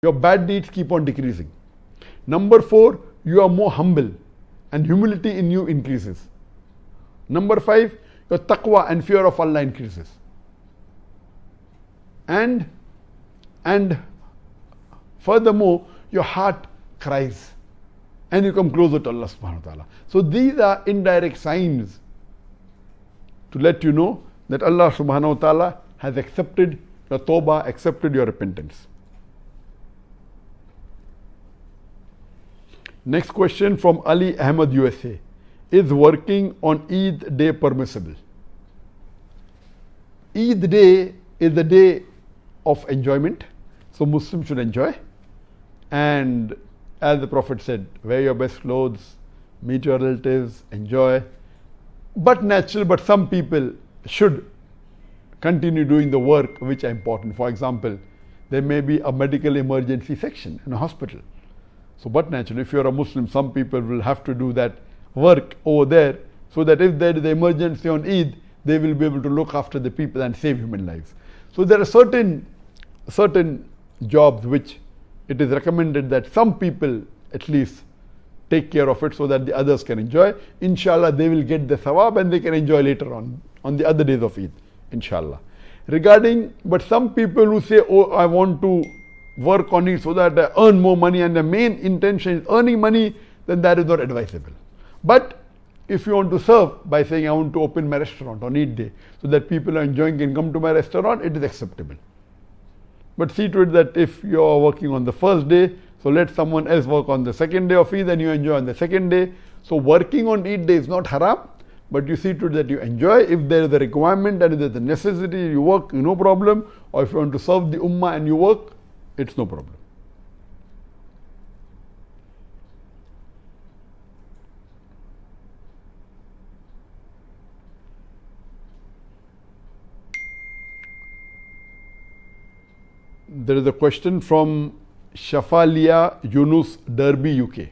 your bad deeds keep on decreasing. Number 4, you are more humble and humility in you increases. Number 5, your taqwa and fear of Allah increases. And furthermore, your heart cries and you come closer to Allah subhanahu wa ta'ala. So these are indirect signs to let you know that Allah subhanahu wa ta'ala has accepted your tawbah, accepted your repentance. Next question from Ali Ahmed, USA. Is working on Eid day permissible? Eid day is the day of enjoyment, so Muslims should enjoy. And as the Prophet said, wear your best clothes, meet your relatives, enjoy. But some people should continue doing the work which are important. For example, there may be a medical emergency section in a hospital. So, but naturally, if you're a Muslim, some people will have to do that work over there, so that if there is an emergency on Eid, they will be able to look after the people and save human lives. So there are certain jobs which it is recommended that some people at least take care of it so that the others can enjoy. Inshallah, they will get the thawab and they can enjoy later on the other days of Eid, inshallah. But some people who say, oh, I want to work on it so that I earn more money, and the main intention is earning money, then that is not advisable. But if you want to serve by saying, I want to open my restaurant on Eid day so that people are enjoying and come to my restaurant, it is acceptable. But see to it that if you are working on the first day, so let someone else work on the second day of Eid and you enjoy on the second day. So working on Eid day is not haram, but you see to it that you enjoy. If there is a requirement and if there is a necessity, you work, no problem. Or if you want to serve the ummah and you work, it's no problem. There is a question from Shafalia Yunus, Derby, UK.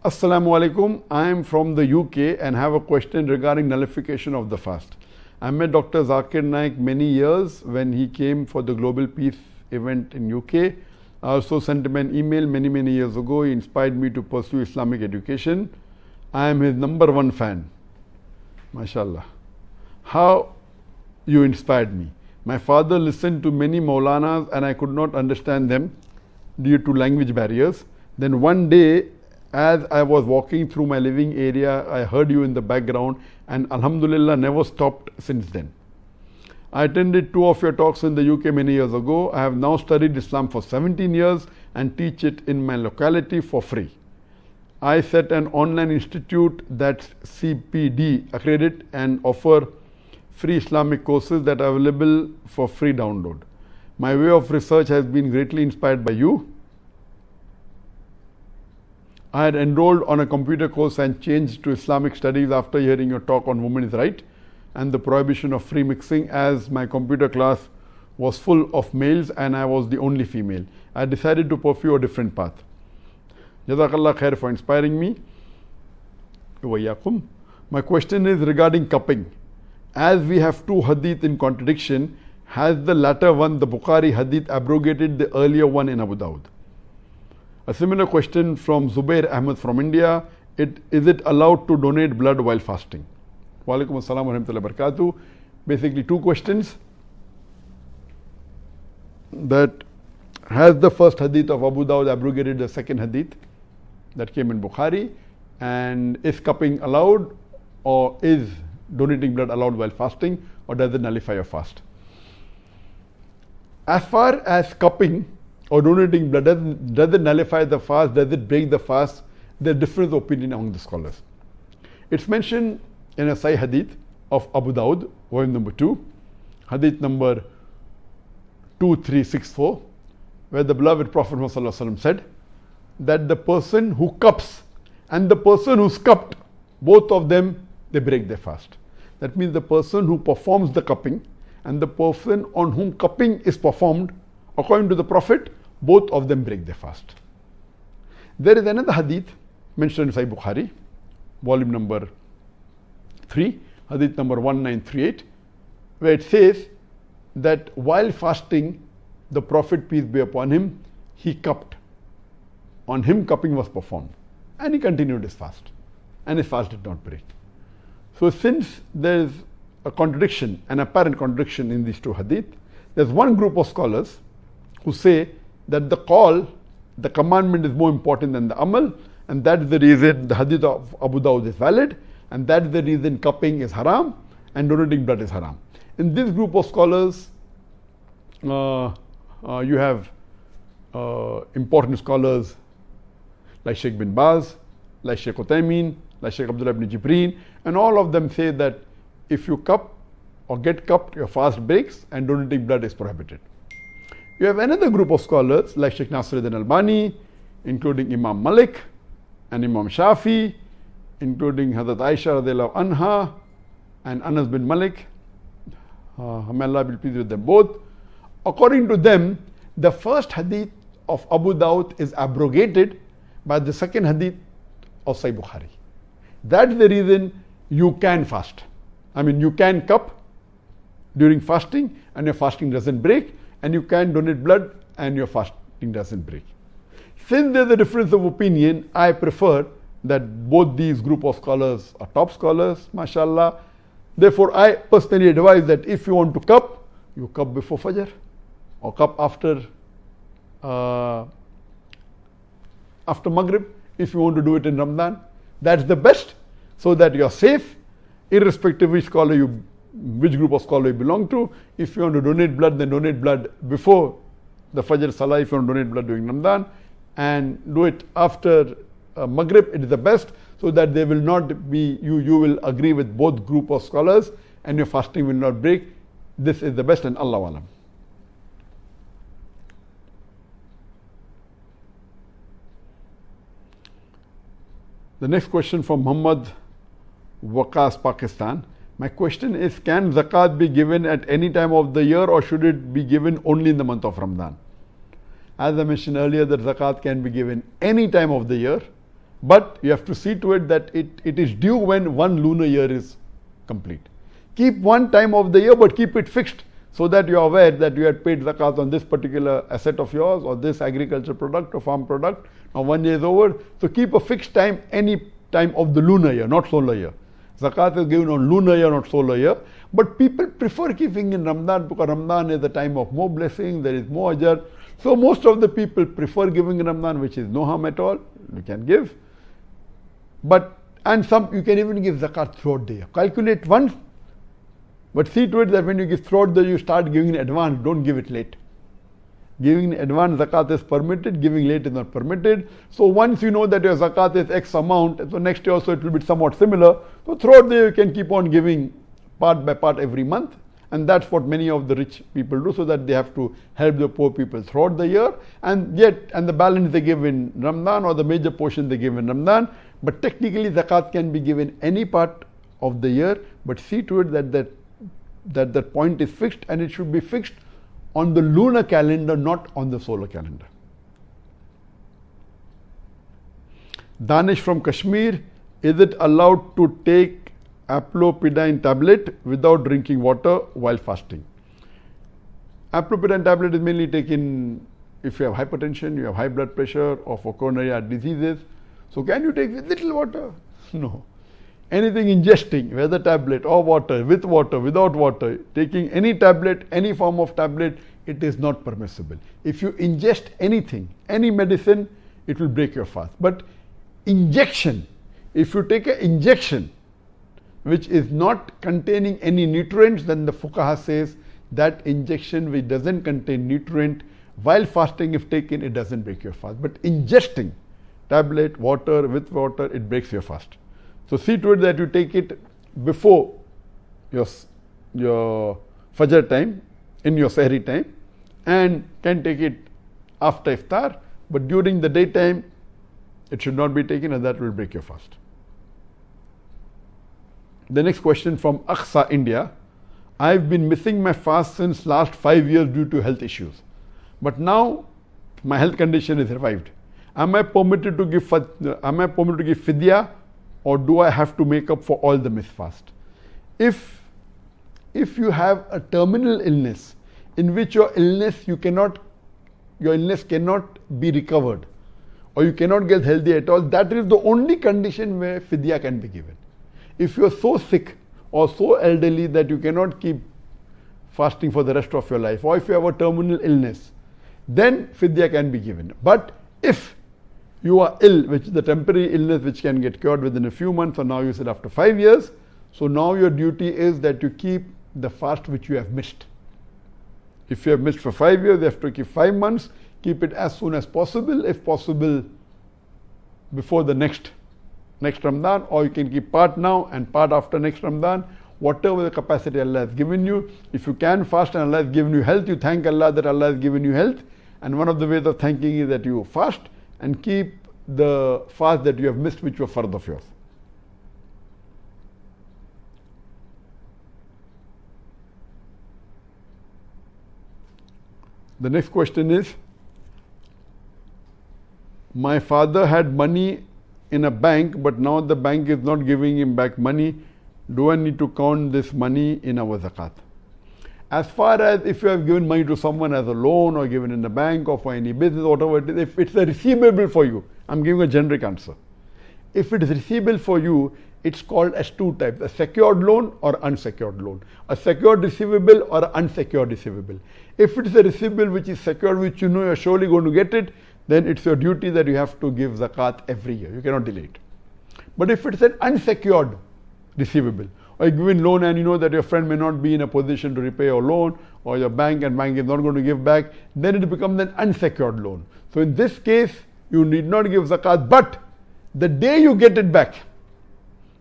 Assalamu alaikum. I am from the UK and have a question regarding nullification of the fast. I met Dr. Zakir Naik many years when he came for the Global Peace event in UK. I also sent him an email many years ago. He inspired me to pursue Islamic education. I am his number 1 fan. MashaAllah. How you inspired me. My father listened to many Maulanas and I could not understand them due to language barriers. Then one day, as I was walking through my living area, I heard you in the background and Alhamdulillah never stopped since then. I attended 2 of your talks in the UK many years ago. I have now studied Islam for 17 years and teach it in my locality for free. I set an online institute that's CPD accredited and offer free Islamic courses that are available for free download. My way of research has been greatly inspired by you. I had enrolled on a computer course and changed to Islamic studies after hearing your talk on women's rights and the prohibition of free mixing, as my computer class was full of males and I was the only female. I decided to pursue a different path. Jazakallah khair for inspiring me. My question is regarding cupping. As we have 2 hadith in contradiction, has the latter one, the Bukhari hadith, abrogated the earlier one in Abu Dawud? A similar question from Zubair Ahmed from India. Is it allowed to donate blood while fasting? Wa alaikum assalam wa rahmatullahi wa barakatuh. Basically 2 questions. That has the first hadith of Abu Dawud abrogated the second hadith that came in Bukhari? And is cupping allowed, or is donating blood allowed while fasting, or does it nullify your fast? As far as cupping or donating blood, does it nullify the fast? Does it break the fast? There are different opinions among the scholars. It's mentioned in a Sahih hadith of Abu Dawud, volume number 2, hadith number 2364, where the beloved Prophet ﷺ said that the person who cups and the person who's cupped, both of them, they break their fast. That means the person who performs the cupping and the person on whom cupping is performed, according to the Prophet, both of them break their fast. There is another hadith mentioned in Sahih Bukhari, volume number 3, hadith number 1938, where it says that while fasting, the Prophet, peace be upon him, he cupped. On him, cupping was performed. And he continued his fast. And his fast did not break. So since there is a contradiction, an apparent contradiction in these two hadith, there's one group of scholars who say that the commandment is more important than the amal, and that's the reason the hadith of Abu Dawud is valid, and that's the reason cupping is haram and donating blood is haram. In this group of scholars, you have important scholars like Sheikh bin Baz, like Sheikh Uthaymeen, like Sheikh Abdullah ibn Jibreen, and all of them say that if you cup or get cupped, your fast breaks and donating blood is prohibited. You have another group of scholars like Sheikh Nasiruddin Albani, including Imam Malik and Imam Shafi, including Hazrat Aisha radiallahu anha and Anas bin Malik. May Allah be pleased with them both. According to them, the first hadith of Abu Dawud is abrogated by the second hadith of Sahih Bukhari. That's the reason you can fast. I mean, you can cup during fasting and your fasting doesn't break, and you can donate blood and your fasting doesn't break. Since there's a difference of opinion, I prefer that both these group of scholars are top scholars, mashallah. Therefore, I personally advise that if you want to cup, you cup before Fajr or cup after Maghrib. If you want to do it in Ramadan, that's the best, so that you are safe, irrespective which group of scholar you belong to. If you want to donate blood, then donate blood before the Fajr Salah. If you want to donate blood during Ramadan, and do it after Maghrib, it is the best, so that there will not be, you will agree with both group of scholars and your fasting will not break. This is the best, and Allah Alam. The next question from Muhammad Waqas, Pakistan. My question is, can zakat be given at any time of the year, or should it be given only in the month of Ramadan? As I mentioned earlier, that zakat can be given any time of the year, but you have to see to it that it is due when one lunar year is complete. Keep one time of the year, but keep it fixed, so that you are aware that you had paid zakat on this particular asset of yours, or this agriculture product or farm product. Now 1 year is over, so keep a fixed time, any time of the lunar year, not solar year. Zakat is given on lunar year, not solar year. But people prefer keeping in Ramadan, because Ramadan is the time of more blessing, there is more ajr. So most of the people prefer giving in Ramadan, which is no harm at all. You can give. And some, you can even give zakat throughout the year. Calculate once, but see to it that when you give throughout the year, you start giving in advance, don't give it late. Giving in advance zakat is permitted, giving late is not permitted. So once you know that your zakat is X amount, so next year also it will be somewhat similar. So throughout the year you can keep on giving part by part every month. And that's what many of the rich people do, so that they have to help the poor people throughout the year. And the balance they give in Ramadan, or the major portion they give in Ramadan. But technically zakat can be given any part of the year, but see to it that point is fixed, and it should be fixed on the lunar calendar, not on the solar calendar. Danish from Kashmir, is it allowed to take aplopidine tablet without drinking water while fasting? Aplopidine tablet is mainly taken if you have hypertension, you have high blood pressure, or for coronary heart diseases. So can you take with little water? No. Anything ingesting, whether tablet or water, without water, taking any tablet, any form of tablet, it is not permissible. If you ingest anything, any medicine, it will break your fast. But injection, if you take an injection which is not containing any nutrients, then the fuqaha says that injection which doesn't contain nutrient, while fasting if taken, it doesn't break your fast. But ingesting tablet, water, with water, it breaks your fast. So see to it that you take it before your Fajr time, in your Sahri time, and can take it after Iftar, but during the daytime it should not be taken, and that will break your fast. The next question from Aqsa, India. I've been missing my fast since last 5 years due to health issues, but now my health condition is revived. Am I permitted to give fidya, or do I have to make up for all the missed fast? If you have a terminal illness in which your illness you cannot your illness cannot be recovered, or you cannot get healthy at all, that is the only condition where fidya can be given. If you are so sick or so elderly that you cannot keep fasting for the rest of your life, or if you have a terminal illness, then fidya can be given. But if you are ill, which is the temporary illness which can get cured within a few months, or now you said after 5 years, so now your duty is that you keep the fast which you have missed. If you have missed for 5 years, you have to keep 5 months, keep it as soon as possible, if possible before the next Ramadan, or you can keep part now and part after next Ramadan, whatever the capacity Allah has given you. If you can fast and Allah has given you health, you thank Allah that Allah has given you health, and one of the ways of thanking is that you fast and keep the fast that you have missed, which was fard of yours. The next question is, my father had money in a bank, but now the bank is not giving him back money. Do I need to count this money in our zakat? As far as if you have given money to someone as a loan, or given in the bank, or for any business, whatever it is, if it's a receivable for you, I'm giving a generic answer. If it is receivable for you, it's called as two types: a secured loan or unsecured loan. A secured receivable or an unsecured receivable. If it is a receivable which is secured, which you know you're surely going to get it, then it's your duty that you have to give zakat every year. You cannot delay it. But if it's an unsecured receivable, or you give in loan and you know that your friend may not be in a position to repay your loan, or your bank and bank is not going to give back, then it becomes an unsecured loan. So in this case, you need not give zakat, but the day you get it back,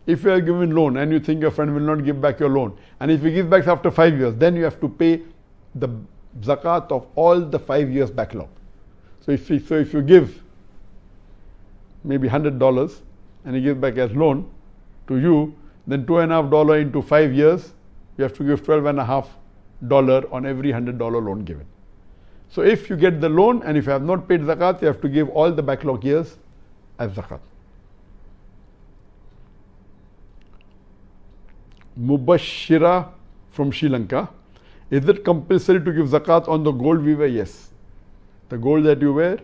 if you are given loan and you think your friend will not give back your loan, and if he gives back after 5 years, then you have to pay the zakat of all the 5 years backlog. So if you give maybe $100 and he gives back as loan to you, then $2.50 into 5 years, you have to give $12.50 on every $100 loan given. So if you get the loan and if you have not paid zakat, you have to give all the backlog years as zakat. Mubashira from Sri Lanka. Is it compulsory to give zakat on the gold we wear? Yes. The gold that you wear,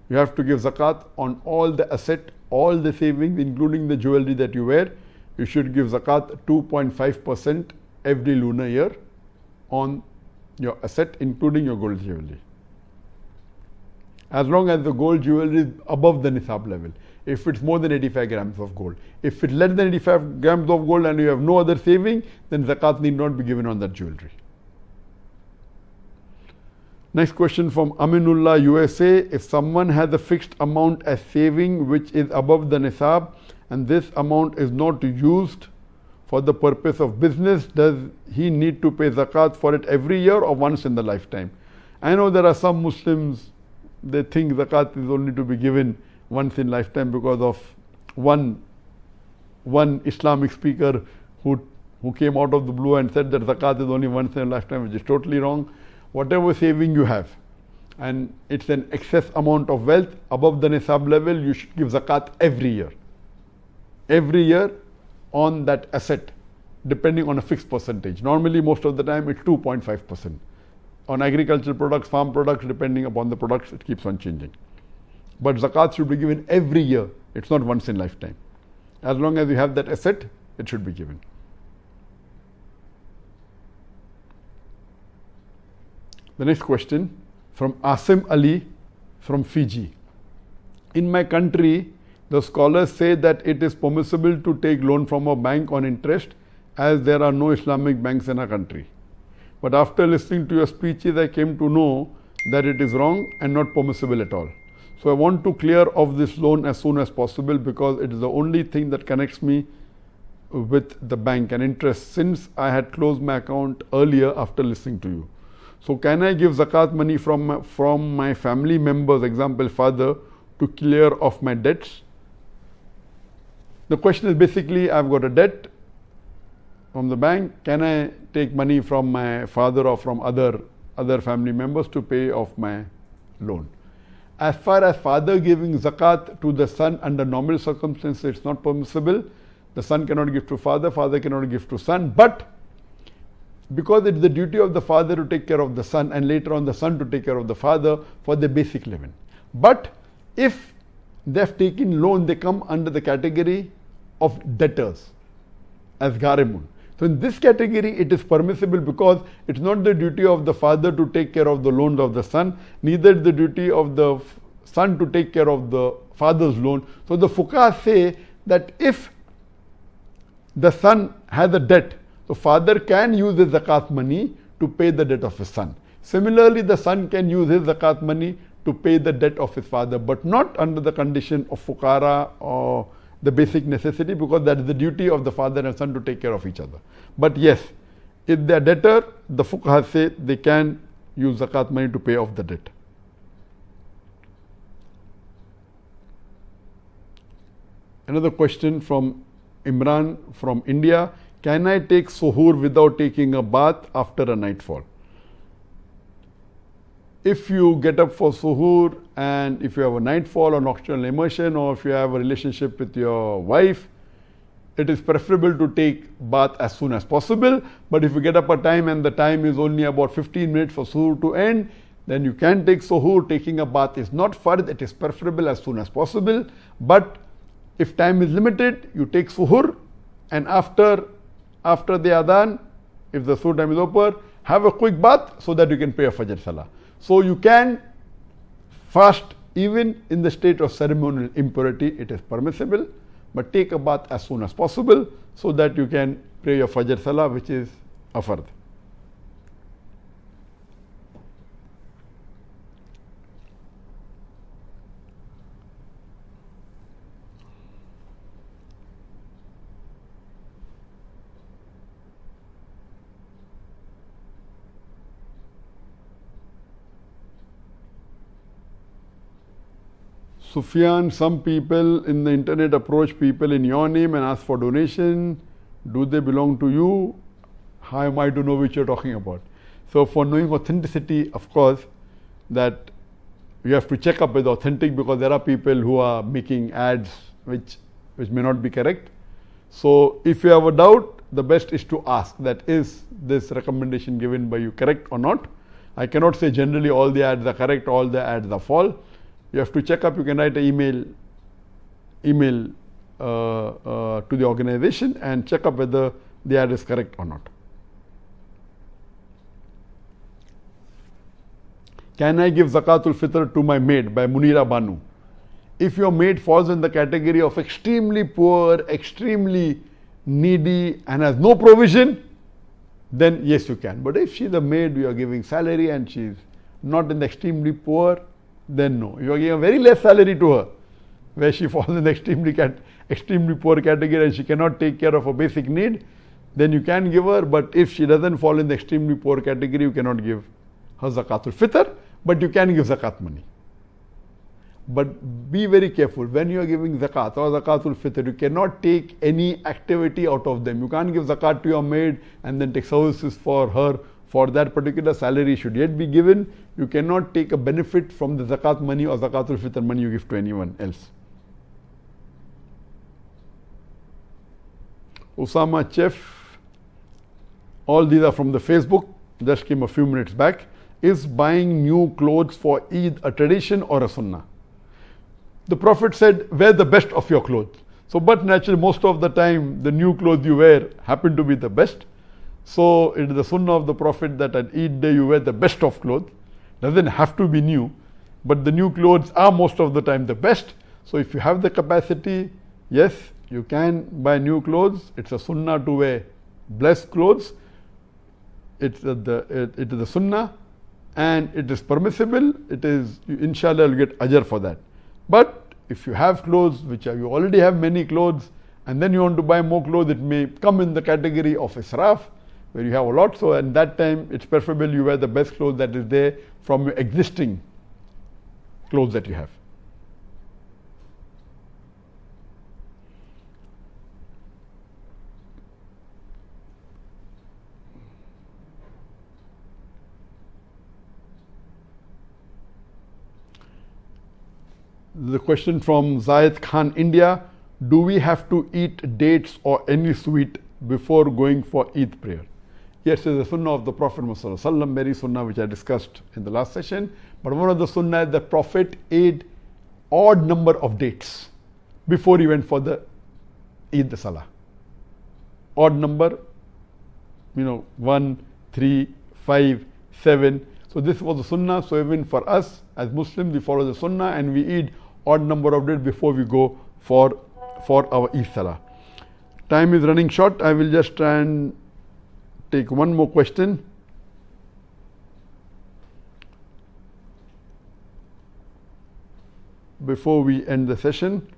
you have to give zakat on all the asset, all the savings, including the jewelry that you wear. You should give zakat 2.5% every lunar year on your asset, including your gold jewelry. As long as the gold jewelry is above the nisab level. If it's more than 85 grams of gold. If it's less than 85 grams of gold and you have no other saving, then zakat need not be given on that jewelry. Next question from Aminullah, USA. If someone has a fixed amount as saving which is above the nisab, and this amount is not used for the purpose of business, does he need to pay zakat for it every year or once in the lifetime? I know there are some Muslims, they think zakat is only to be given once in lifetime because of one Islamic speaker who came out of the blue and said that zakat is only once in a lifetime, which is totally wrong. Whatever saving you have, and it's an excess amount of wealth above the nisab level, you should give zakat every year. Every year on that asset, depending on a fixed percentage. Normally, most of the time, it's 2.5%. On agricultural products, farm products, depending upon the products, it keeps on changing. But zakat should be given every year. It's not once in lifetime. As long as you have that asset, it should be given. The next question from Asim Ali from Fiji. In my country, the scholars say that it is permissible to take loan from a bank on interest, as there are no Islamic banks in our country. But after listening to your speeches, I came to know that it is wrong and not permissible at all. So I want to clear off this loan as soon as possible, because it is the only thing that connects me with the bank and interest, since I had closed my account earlier after listening to you. So can I give zakat money from my family members, example father, to clear off my debts? The question is basically, I've got a debt from the bank. Can I take money from my father or from other family members to pay off my loan? As far as father giving zakat to the son under normal circumstances, it's not permissible. The son cannot give to father, father cannot give to son. But because it's the duty of the father to take care of the son, and later on the son to take care of the father for the basic living. But if they have taken loan, they come under the category of debtors as Gharimun. So in this category, it is permissible because it's not the duty of the father to take care of the loans of the son, neither the duty of the son to take care of the father's loan. So the fuqaha say that if the son has a debt, the father can use his zakat money to pay the debt of his son. Similarly, the son can use his zakat money to pay the debt of his father, but not under the condition of fuqara or the basic necessity, because that is the duty of the father and son to take care of each other. But yes, if they are debtor, the fuqaha say they can use zakat money to pay off the debt. Another question from Imran from India. Can I take suhoor without taking a bath after a nightfall? If you get up for suhoor and if you have a nightfall or nocturnal immersion, or if you have a relationship with your wife, it is preferable to take bath as soon as possible. But if you get up a time and the time is only about 15 minutes for suhoor to end, then you can take suhoor. Taking a bath is not fard, it is preferable as soon as possible. But if time is limited, you take suhoor, and after the adhan, if the suhoor time is over, have a quick bath so that you can pray a Fajr Salah. So you can fast even in the state of ceremonial impurity, it is permissible, but take a bath as soon as possible so that you can pray your Fajr Salah, which is a fard. Sufyan, some people in the internet approach people in your name and ask for donation. Do they belong to you? How am I to know which you're talking about? So for knowing authenticity, of course, that you have to check up with authentic, because there are people who are making ads which may not be correct. So if you have a doubt, the best is to ask that is this recommendation given by you correct or not. I cannot say generally all the ads are correct, all the ads are false. You have to check up. You can write an email to the organization and check up whether the ad is correct or not. Can I give Zakatul Fitr to my maid, by Munira Banu? If your maid falls in the category of extremely poor, extremely needy and has no provision, then yes, you can. But if she's a maid, you are giving salary and she's not in the extremely poor, then no. You are giving a very less salary to her, where she falls in the extremely poor category and she cannot take care of a basic need, then you can give her. But if she doesn't fall in the extremely poor category, you cannot give her Zakatul Fitr, but you can give Zakat money. But be very careful, when you are giving Zakat or Zakatul Fitr, you cannot take any activity out of them. You can't give Zakat to your maid and then take services for her. For that particular salary should yet be given. You cannot take a benefit from the Zakat money or Zakatul Fitr money you give to anyone else. Osama Chef, all these are from the Facebook, just came a few minutes back. Is buying new clothes for Eid a tradition or a sunnah? The Prophet said, wear the best of your clothes. So, but naturally, most of the time, the new clothes you wear happen to be the best. So, it is the sunnah of the Prophet that at Eid day you wear the best of clothes. Doesn't have to be new, but the new clothes are most of the time the best. So, if you have the capacity, yes, you can buy new clothes. It's a sunnah to wear blessed clothes. It is the sunnah, and it is permissible. It is, inshallah, you'll get ajr for that. But if you have clothes, you already have many clothes, and then you want to buy more clothes, it may come in the category of israf, where you have a lot. So at that time, it's preferable you wear the best clothes that is there from your existing clothes that you have. The question from Zayed Khan, India. Do we have to eat dates or any sweet before going for Eid prayer? Yes, it is the sunnah of the Prophet Muhammad, very sunnah which I discussed in the last session. But one of the sunnah is the Prophet ate odd number of dates before he went for the Eid Salah. Odd number, 1, 3, 5, 7. So this was the sunnah. So even for us as Muslims, we follow the sunnah and we eat odd number of dates before we go for our Eid Salah. Time is running short. I will just try and take one more question. Before we end the session.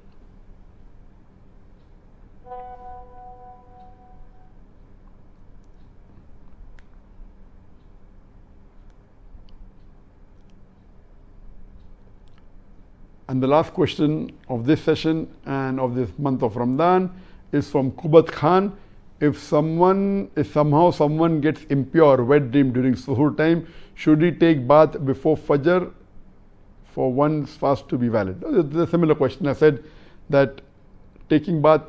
And the last question of this session and of this month of Ramadan is from Kubat Khan. If somehow someone gets impure, wet dream during suhoor time, should he take bath before Fajr for one's fast to be valid? It's a similar question. I said that taking bath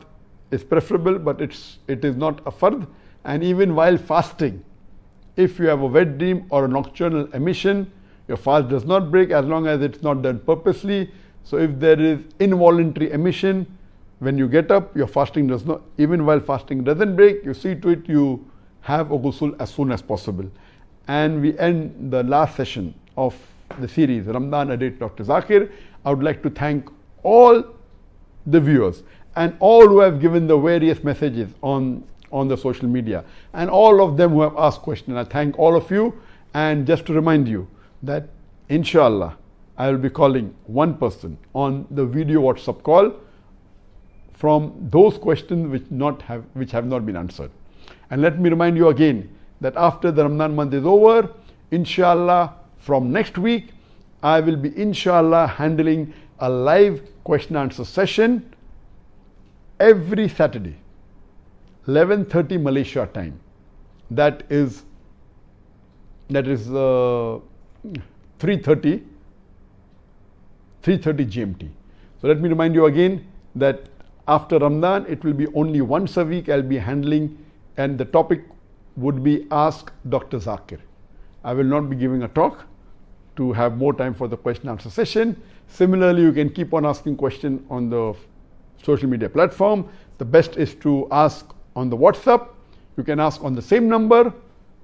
is preferable, but it is not a fard. And even while fasting, if you have a wet dream or a nocturnal emission, your fast does not break as long as it's not done purposely. So if there is involuntary emission, when you get up, your fasting does not, even while fasting doesn't break, you see to it you have a ghusl as soon as possible. And we end the last session of the series, Ramadan A Day with Dr. Zakir. I would like to thank all the viewers and all who have given the various messages on the social media and all of them who have asked questions. I thank all of you, and just to remind you that inshallah I will be calling one person on the video WhatsApp call from those questions which have not been answered. And let me remind you again that after the Ramadan month is over, inshallah, from next week, I will be inshallah handling a live question answer session every Saturday, 11:30 Malaysia time. That is 3:30 GMT. So let me remind you again that after Ramadan, it will be only once a week I'll be handling, and the topic would be Ask Dr. Zakir. I will not be giving a talk to have more time for the question answer session. Similarly, you can keep on asking questions on the social media platform. The best is to ask on the WhatsApp. You can ask on the same number,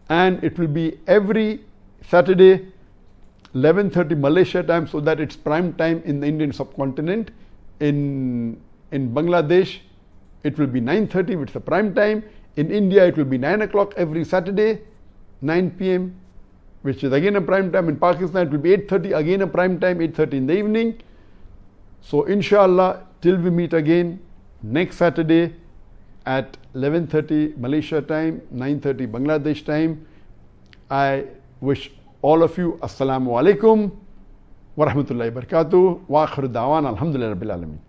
and it will be every Saturday, 11:30 Malaysia time, so that it's prime time in the Indian subcontinent. In Bangladesh, it will be 9:30, which is the prime time. In India, it will be 9 o'clock every Saturday, 9 p.m., which is again a prime time. In Pakistan, it will be 8:30, again a prime time, 8:30 in the evening. So inshallah, till we meet again next Saturday at 11:30 Malaysia time, 9:30 Bangladesh time, I wish all of you Assalamu alaikum wa rahmatullahi wa barakatuh wa akhiru da'wana alhamdulillahi rabbil alameen.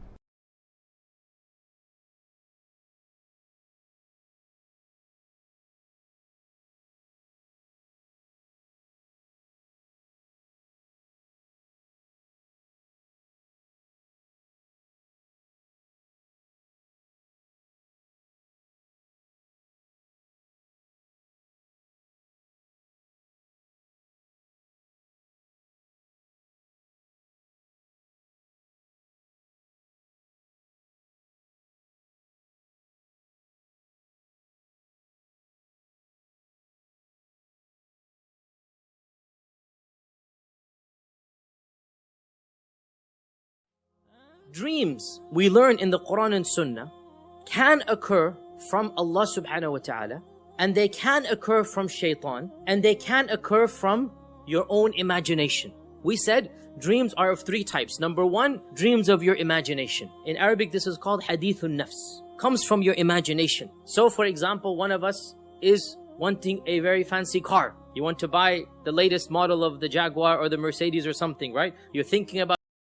Dreams, we learn in the Quran and Sunnah, can occur from Allah subhanahu wa ta'ala, and they can occur from shaitan, and they can occur from your own imagination. We said dreams are of three types. Number one, dreams of your imagination. In Arabic, this is called hadithun nafs. Comes from your imagination. So for example, one of us is wanting a very fancy car. You want to buy the latest model of the Jaguar or the Mercedes or something, right? You're thinking about